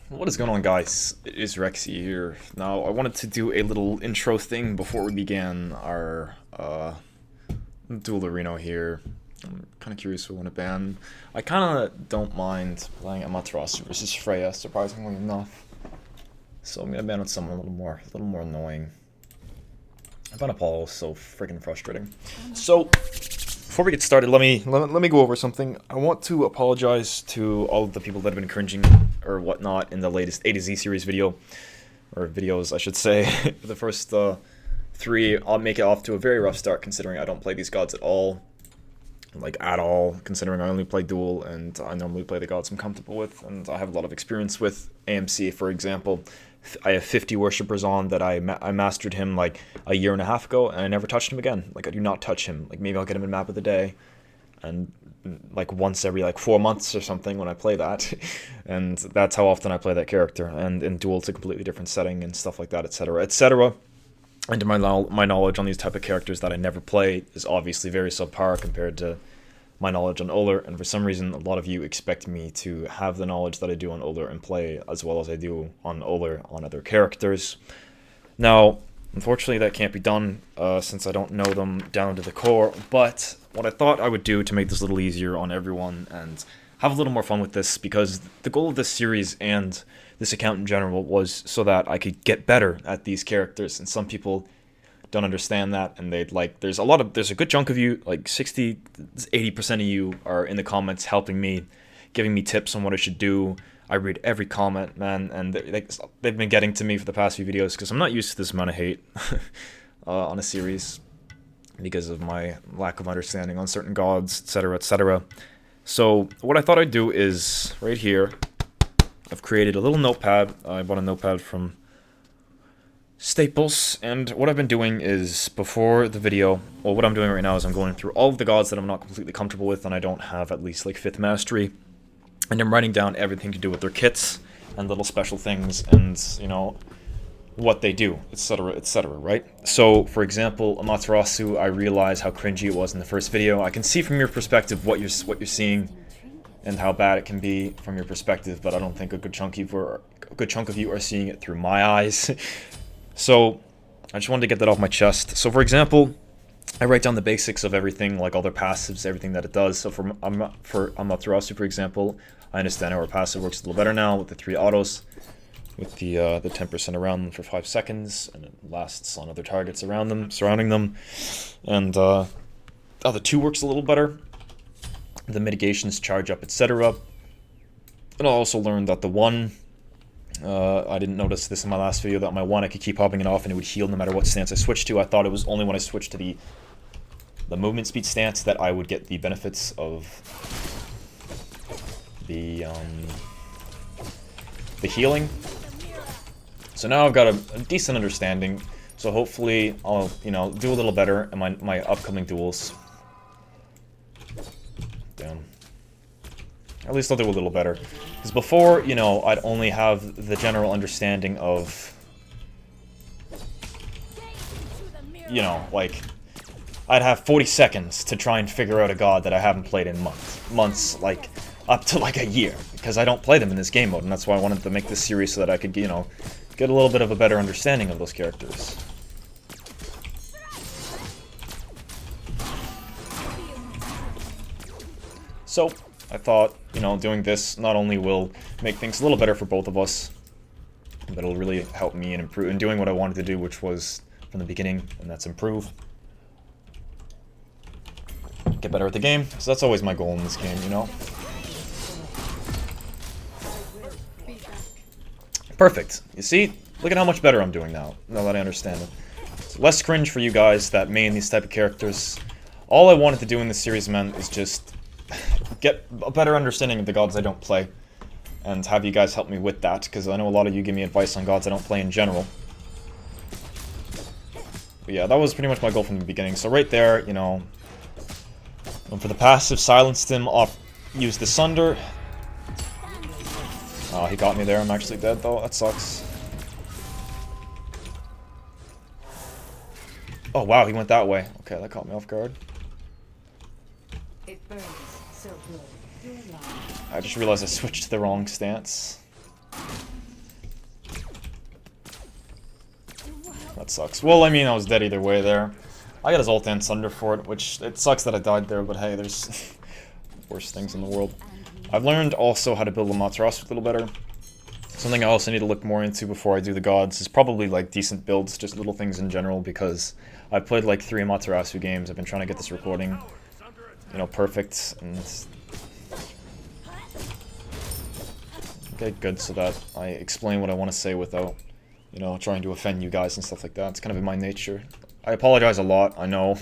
What is going on, guys? It is Rexsi here. Now, I wanted to do a little intro thing before we began our duel arena here. I'm kind of curious who I want to ban. I kind of don't mind playing Amaterasu versus Freya, surprisingly enough. So I'm gonna ban on someone a little more annoying. I found Apollo so freaking frustrating. So before we get started, let me go over something. I want to apologize to all of the people that have been cringing or whatnot in the latest A to Z series video, or videos, I should say. The first three, I'll make it off to a very rough start, considering I don't play these gods at all. Like, at all, considering I only play Duel, and I normally play the gods I'm comfortable with, and I have a lot of experience with AMC, for example. I have 50 worshippers on that I mastered him like a year and a half ago, and I never touched him again. Like, I do not touch him. Like, maybe I'll get him in map of the day, and like once every like 4 months or something when I play that. And that's how often I play that character. And in Duel, it's a completely different setting and stuff like that, etc., etc. And my knowledge on these type of characters that I never play is obviously very subpar compared to my knowledge on Uller, and for some reason a lot of you expect me to have the knowledge that I do on Uller and play as well as I do on Uller on other characters. Now, unfortunately that can't be done since I don't know them down to the core, but what I thought I would do to make this a little easier on everyone and have a little more fun with this, because the goal of this series and this account in general was so that I could get better at these characters, and some people don't understand that, and they'd like, there's a good chunk of you, like 60-80% of you are in the comments helping me, giving me tips on what I should do. I read every comment, man, and they've been getting to me for the past few videos because I'm not used to this amount of hate on a series because of my lack of understanding on certain gods, etc., etc. So what I thought I'd do is, right here, I've created a little notepad. I bought a notepad from Staples, and what I've been doing is, before the video, well, what I'm doing right now is I'm going through all of the gods that I'm not completely comfortable with and I don't have at least like 5th mastery, and I'm writing down everything to do with their kits and little special things and, you know, what they do, etc., etc., right? So, for example, Amaterasu, I realize how cringy it was in the first video. I can see from your perspective what you're seeing and how bad it can be from your perspective, but I don't think a good chunk of you are seeing it through my eyes. So, I just wanted to get that off my chest. So, for example, I write down the basics of everything, like all their passives, everything that it does. So, for Amaterasu, for example, I understand how her passive works a little better now with the 3 autos, with the 10% around them for 5 seconds, and it lasts on other targets around them, surrounding them. And the 2 works a little better. The mitigations, charge up, etc. And I also learned that the 1... I didn't notice this in my last video, that my 1, I could keep popping it off and it would heal no matter what stance I switched to. I thought it was only when I switched to the movement speed stance that I would get the benefits of the healing. So now I've got a decent understanding, so hopefully I'll, you know, do a little better in my upcoming duels. Damn. At least I'll do a little better. Because before, you know, I'd only have the general understanding of, you know, like, I'd have 40 seconds to try and figure out a god that I haven't played in months, like, up to like a year, because I don't play them in this game mode, and that's why I wanted to make this series so that I could, you know, get a little bit of a better understanding of those characters. So, I thought, you know, doing this not only will make things a little better for both of us, but it'll really help me in doing what I wanted to do, which was from the beginning, and that's improve. Get better at the game, so that's always my goal in this game, you know? Perfect. You see? Look at how much better I'm doing now that I understand it. It's less cringe for you guys that main these type of characters. All I wanted to do in this series, man, is just get a better understanding of the gods I don't play, and have you guys help me with that, because I know a lot of you give me advice on gods I don't play in general. But yeah, that was pretty much my goal from the beginning. So right there, you know, for the passive, silenced him off, used the Sunder. Oh, he got me there. I'm actually dead, though. That sucks. Oh, wow, he went that way. Okay, that caught me off guard. It burns so good. I just realized I switched to the wrong stance. that sucks. Well, I mean, I was dead either way there. I got his ult and Sunder for it, which it sucks that I died there, but hey, there's worse things in the world. I've learned also how to build Amaterasu a little better. Something I also need to look more into before I do the gods is probably like decent builds, just little things in general, because I've played like 3 Amaterasu games. I've been trying to get this recording, you know, perfect and get good so that I explain what I want to say without, you know, trying to offend you guys and stuff like that. It's kind of in my nature. I apologize a lot, I know.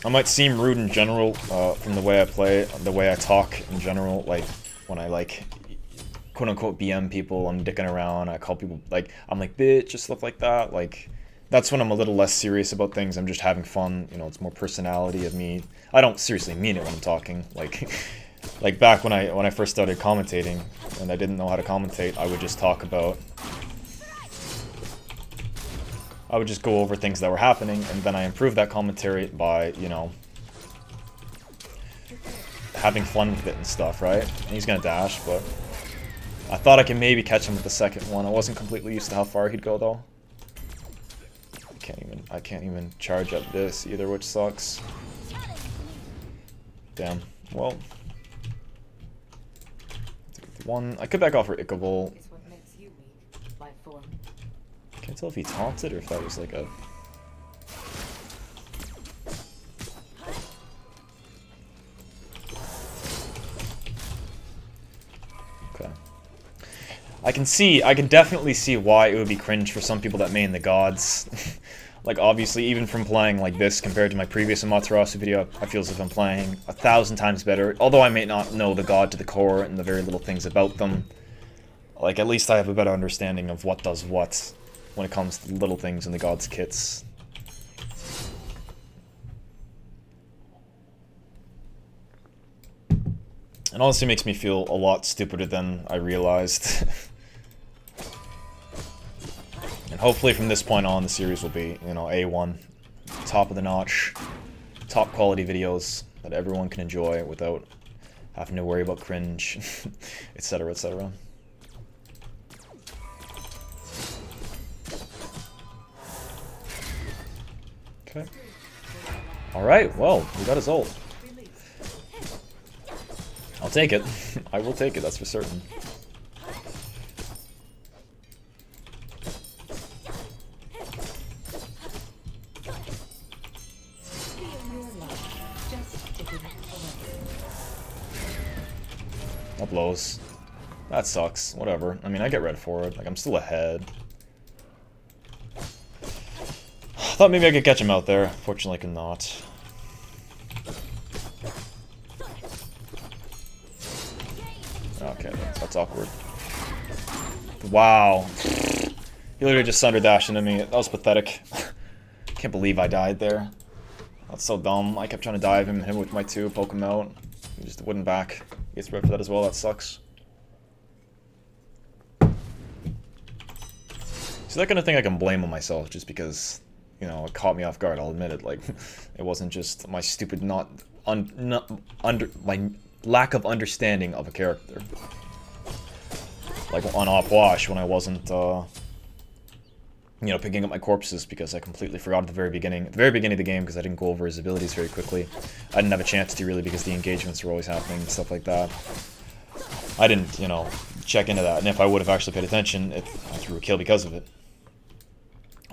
I might seem rude in general from the way I play, the way I talk in general, like when I like quote-unquote BM people, I'm dicking around, I call people like, I'm like bitch, just stuff like that, like that's when I'm a little less serious about things. I'm just having fun, you know, it's more personality of me. I don't seriously mean it when I'm talking, like like back when I first started commentating and I didn't know how to commentate, I would just talk about, I would just go over things that were happening, and then I improved that commentary by, you know, having fun with it and stuff, right? And he's gonna dash, but I thought I could maybe catch him with the second one. I wasn't completely used to how far he'd go though. I can't even charge up this either, which sucks. Damn. Well, one. I could back off for Ichabod. Can't tell if he taunted or if that was like a... Okay. I can definitely see why it would be cringe for some people that main the gods. Like, obviously, even from playing like this compared to my previous Amaterasu video, I feel as if I'm playing 1,000 times better. Although I may not know the god to the core and the very little things about them. Like, at least I have a better understanding of what does what when it comes to the little things in the god's kits. It honestly makes me feel a lot stupider than I realized. And hopefully from this point on, the series will be, you know, A1. Top of the notch. Top quality videos that everyone can enjoy without having to worry about cringe, etc, etc. Okay. Alright, well, we got his ult. I'll take it. I will take it, that's for certain. That blows. That sucks. Whatever. I mean, I get red for it. Like, I'm still ahead. I thought maybe I could catch him out there. Fortunately, I could not. Okay, that's awkward. Wow. He literally just Thunder dashed into me. That was pathetic. Can't believe I died there. That's so dumb. I kept trying to dive him and hit him with my 2, poke him out. He just wouldn't back. He gets red for that as well. That sucks. So that kind of thing I can blame on myself just because, you know, it caught me off guard. I'll admit it. Like, it wasn't just my stupid my lack of understanding of a character. Like on Op Wash when I wasn't, you know, picking up my corpses because I completely forgot at the very beginning of the game because I didn't go over his abilities very quickly. I didn't have a chance to really because the engagements were always happening and stuff like that. I didn't, you know, check into that, and if I would have actually paid attention, I threw a kill because of it.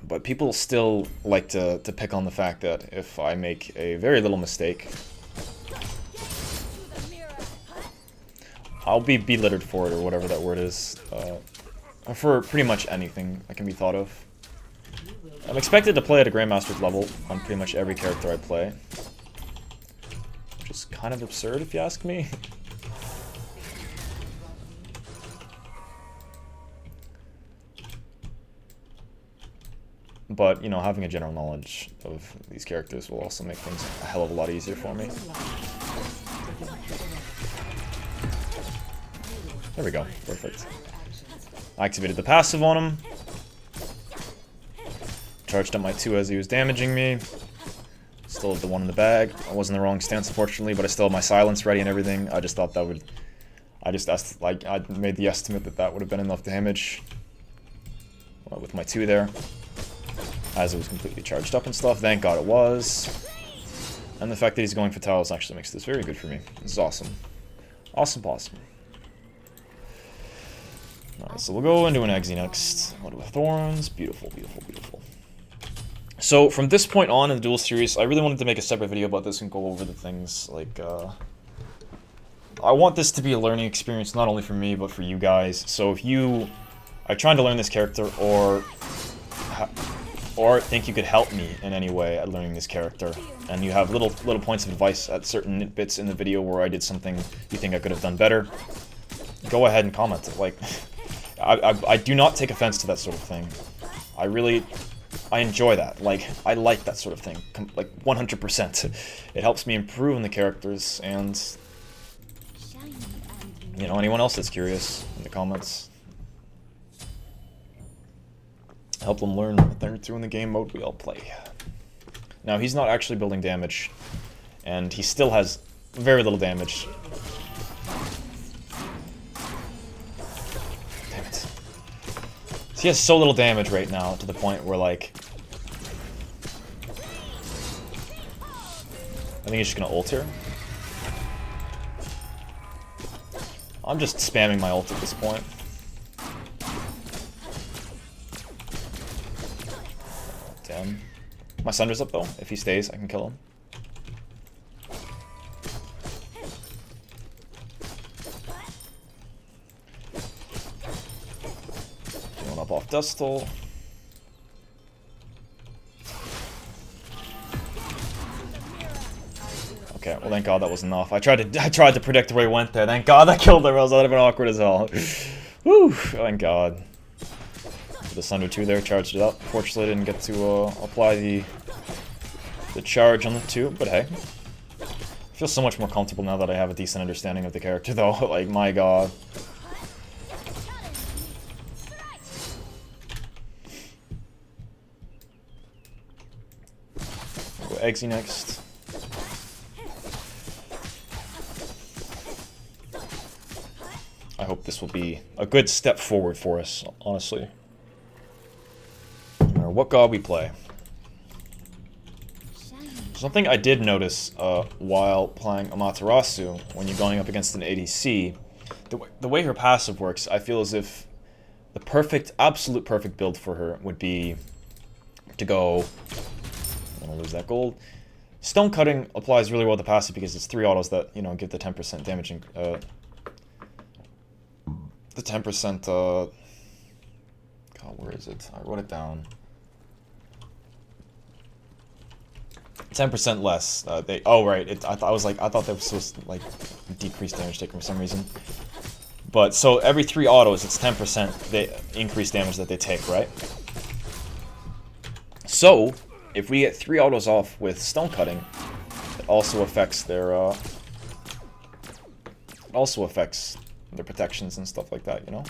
But people still like to pick on the fact that if I make a very little mistake, I'll be belittled for it, or whatever that word is, for pretty much anything that can be thought of. I'm expected to play at a Grandmaster's level on pretty much every character I play. Which is kind of absurd if you ask me. But, you know, having a general knowledge of these characters will also make things a hell of a lot easier for me. There we go. Perfect. I activated the passive on him. Charged up my 2 as he was damaging me. Still had the 1 in the bag. I was in the wrong stance, unfortunately, but I still had my silence ready and everything. I just thought that would... I made the estimate that that would have been enough damage. with my 2 there, as it was completely charged up and stuff. Thank God it was. And the fact that he's going Fatalis actually makes this very good for me. This is awesome. Awesome. Alright, so we'll go into an Eggsy next. What with Thorns? Beautiful. So, from this point on in the Duel series, I really wanted to make a separate video about this and go over the things, like, I want this to be a learning experience, not only for me, but for you guys. So if you are trying to learn this character, or think you could help me in any way at learning this character, and you have little points of advice at certain bits in the video where I did something you think I could have done better, go ahead and comment it. Like, I do not take offense to that sort of thing. I enjoy that. Like, I like that sort of thing. Like, 100%. It helps me improve in the characters, and, you know, anyone else that's curious in the comments, help them learn a thing or two in the game mode we all play. Now, he's not actually building damage, and he still has very little damage. Damn it. He has so little damage right now, to the point where, like, I think he's just gonna ult here. I'm just spamming my ult at this point. Damn. My Sunder's up though. If he stays, I can kill him. Going up off Dustle. Okay, well thank God that was enough. I tried to predict where he went there. Thank God that killed him, or else that would have been awkward as hell. Woo! Thank God. The Sunder 2 there charged it up. Fortunately, I didn't get to apply the charge on the 2, but hey. I feel so much more comfortable now that I have a decent understanding of the character, though. Like, my God. Go Eggsy next. I hope this will be a good step forward for us, honestly. No matter what god we play. Something I did notice while playing Amaterasu, when you're going up against an ADC, the way her passive works, I feel as if the perfect, absolute perfect build for her would be to go... I'm gonna lose that gold. Stone Cutting applies really well to passive because it's 3 autos that, you know, give the 10% damaging... the 10%, God, where is it? I wrote it down. 10% less. Oh right. I thought that was supposed to like decrease damage taken for some reason. But so every 3 autos, it's 10% they increase damage that they take, right? So if we get 3 autos off with Stone Cutting, it also affects their protections and stuff like that, you know?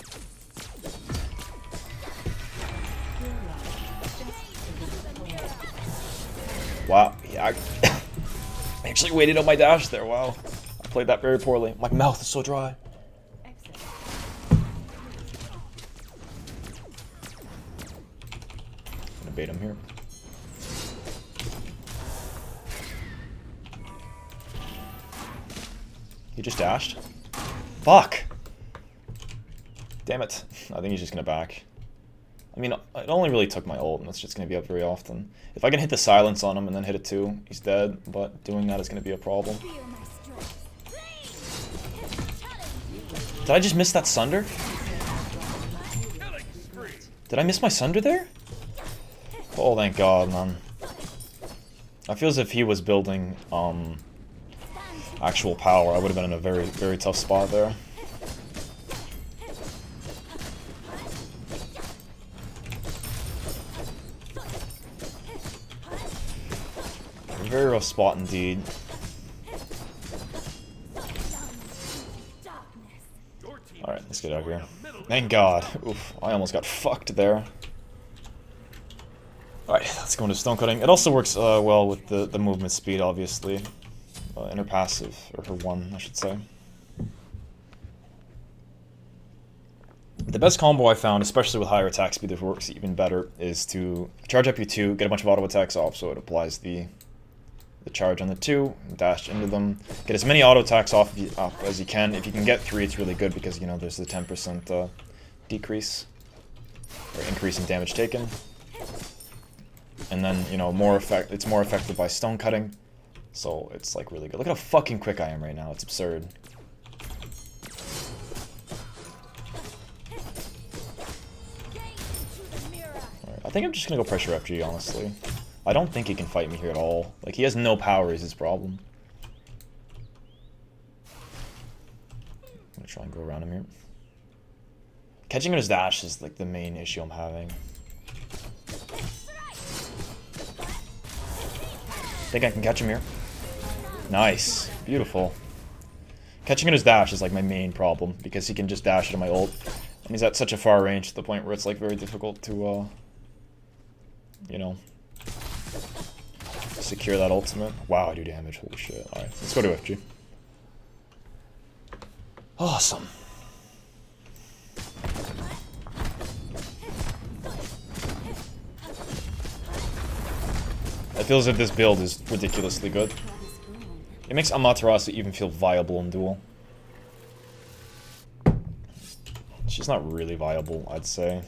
Wow, yeah, I actually waited on my dash there, wow. I played that very poorly. My mouth is so dry. I'm gonna bait him here. He just dashed? Fuck! Damn it. I think he's just gonna back. I mean, it only really took my ult, and that's just gonna be up very often. If I can hit the silence on him and then hit it too, he's dead, but doing that is gonna be a problem. Did I just miss that Sunder? Did I miss my Sunder there? Oh, thank God, man. I feel as if he was building, actual power, I would have been in a very, very tough spot there. Very rough spot indeed. Alright, let's get out of here. Thank God. Oof, I almost got fucked there. Alright, let's go into Stone Cutting. It also works well with the movement speed, obviously. In her passive, or her 1, I should say. The best combo I found, especially with higher attack speed that works even better, is to charge up your 2, get a bunch of auto attacks off so it applies the charge on the 2, dash into them, get as many auto attacks off as you can. If you can get 3, it's really good because, you know, there's the 10% decrease, or increase in damage taken. And then, you know, it's more effective by stone cutting, so it's, like, really good. Look at how fucking quick I am right now, it's absurd. Alright, I think I'm just gonna go pressure FG, honestly. I don't think he can fight me here at all. Like, he has no power is his problem. I'm gonna try and go around him here. Catching on his dash is, like, the main issue I'm having. Think I can catch him here. Nice. Beautiful. Catching on his dash is, like, my main problem, because he can just dash into my ult. And he's at such a far range to the point where it's, like, very difficult to, you know, secure that ultimate. Wow, I do damage. Holy shit. Alright, let's go to FG. Awesome. It feels like this build is ridiculously good. It makes Amaterasu even feel viable in Duel. She's not really viable, I'd say.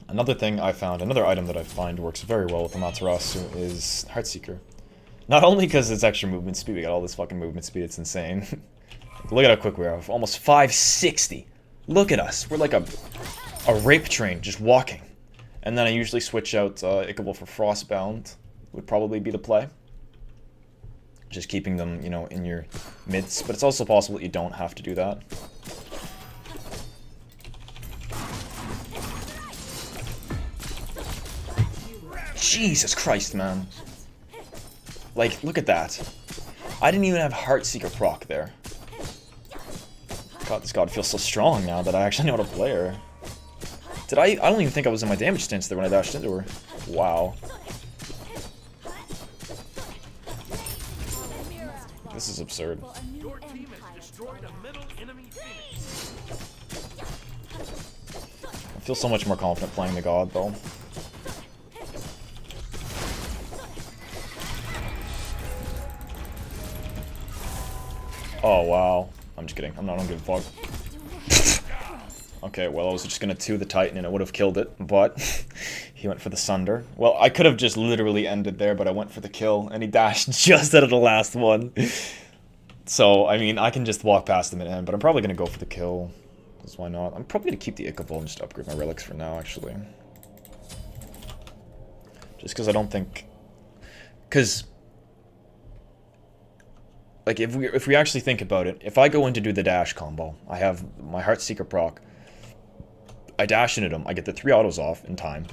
Another thing I found, another item that I find works very well with Amaterasu is Heartseeker. Not only because it's extra movement speed, we got all this fucking movement speed, it's insane. Look at how quick we are, almost 560. Look at us, we're like a rape train just walking. And then I usually switch out Ickable for Frostbound, would probably be the play. Just keeping them, you know, in your midst, but it's also possible that you don't have to do that. Jesus Christ, man. Like, look at that. I didn't even have Heartseeker proc there. God, this god feels so strong now that I actually know how to play her. I don't even think I was in my damage stance there when I dashed into her. Wow. This is absurd. I feel so much more confident playing the god, though. Oh, wow. I'm just kidding. I don't give a fuck. Okay, well, I was just gonna 2 the Titan and it would have killed it, but he went for the Sunder. Well, I could have just literally ended there, but I went for the kill, and he dashed just out of the last one. So, I mean, I can just walk past him and end, but I'm probably gonna go for the kill. Because why not? I'm probably gonna keep the Ickable and just upgrade my relics for now, actually. Just because I don't think... Because... Like, if we actually think about it, if I go in to do the dash combo, I have my Heartseeker proc, I dash into them, I get the 3 autos off in time.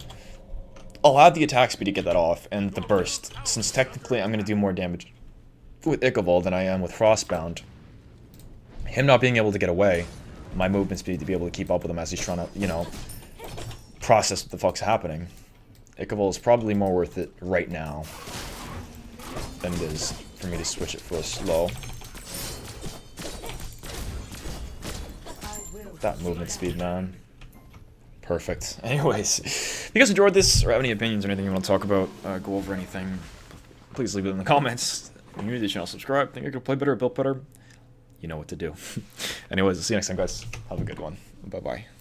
I'll add the attack speed to get that off, and the burst, since technically I'm going to do more damage with Ickable than I am with Frostbound. Him not being able to get away, my movement speed to be able to keep up with him as he's trying to, you know, process what the fuck's happening. Ickable is probably more worth it right now than it is for me to switch it for a slow. That movement speed, man. Perfect. Anyways, if you guys enjoyed this or have any opinions or anything you want to talk about, go over anything, please leave it in the comments. If you're new to the channel, subscribe. Think I could play better, build better? You know what to do. Anyways, I'll see you next time, guys. Have a good one. Bye-bye.